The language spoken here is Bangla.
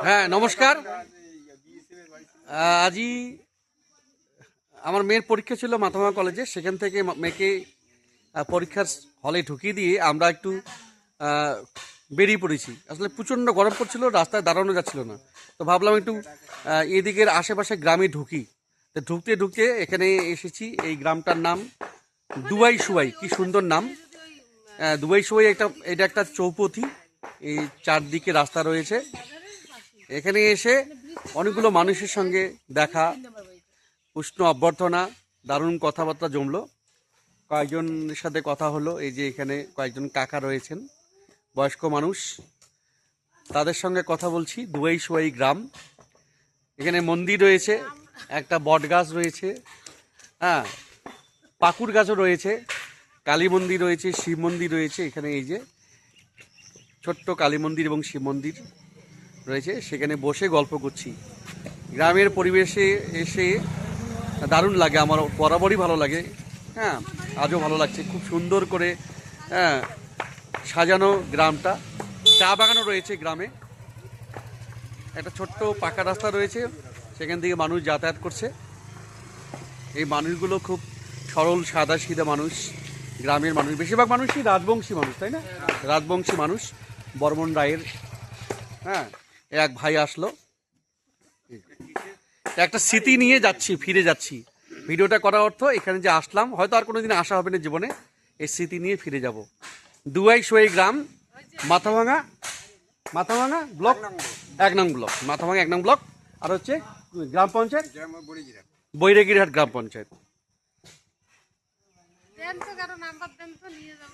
হ্যাঁ নমস্কার। আজই আমার মেয়ের পরীক্ষা ছিল মাথাভাঙা কলেজে, সেখান থেকে মেয়েকে পরীক্ষার হলে ঢুকিয়ে দিয়ে আমরা একটু বেরিয়ে পড়েছি। আসলে প্রচণ্ড গরম পড়ছিল, রাস্তায় দাঁড়ানো যাচ্ছিল না, তো ভাবলাম একটু এদিকের আশেপাশে গ্রামে ঢুকি। তো ঢুকতে ঢুকতে এখানে এসেছি। এই গ্রামটার নাম দুবাই সুবাই, কি সুন্দর নাম। দুবাই সুবাই এটা একটা চৌপথি, এই চারদিকে রাস্তা রয়েছে। এখানে এসে অনেকগুলো মানুষের সঙ্গে দেখা, উষ্ণ অভ্যর্থনা, দারুণ কথাবার্তা জমলো। কয়েকজনের সাথে কথা হলো। এই যে এখানে কয়েকজন কাকা রয়েছেন, বয়স্ক মানুষ, তাদের সঙ্গে কথা বলছি। দুবাই সুবাই গ্রাম, এখানে মন্দির রয়েছে, একটা বট গাছ রয়েছে, হ্যাঁ পাকুড় গাছও রয়েছে, কালী মন্দির রয়েছে, শিব মন্দির রয়েছে। এখানে এই যে ছোট্ট কালী মন্দির এবং শিব মন্দির রয়েছে, সেখানে বসে গল্প করছি। গ্রামের পরিবেশে এসে দারুণ লাগে, আমার বরাবরই ভালো লাগে। হ্যাঁ, আজও ভালো লাগছে, খুব সুন্দর করে হ্যাঁ সাজানো গ্রামটা। চা বাগানও রয়েছে গ্রামে, একটা ছোট্ট পাকা রাস্তা রয়েছে, সেখান থেকে মানুষ যাতায়াত করছে। এই মানুষগুলো খুব সরল সাদা সিধা মানুষ, গ্রামের মানুষ। বেশিরভাগ মানুষই রাজবংশী মানুষ, তাই না? রাজবংশী মানুষ, বর্মন রায়ের। হ্যাঁ, এক ভাই আসলো, একটা স্মৃতি নিয়ে যাচ্ছি, ফিরে যাচ্ছি। ভিডিওটা করার অর্থ এখানে যে আসলাম, হয়তো আর কোনোদিন আসা হবে না জীবনে, এই স্মৃতি নিয়ে ফিরে যাব। দুবাই সুবাই গ্রাম, মাথাভাঙা ব্লক 1 নং ব্লক, মাথাভাঙা 1 নং ব্লক। আর হচ্ছে গ্রাম পঞ্চায়েত বৈরাগীরহাট গ্রাম পঞ্চায়েত।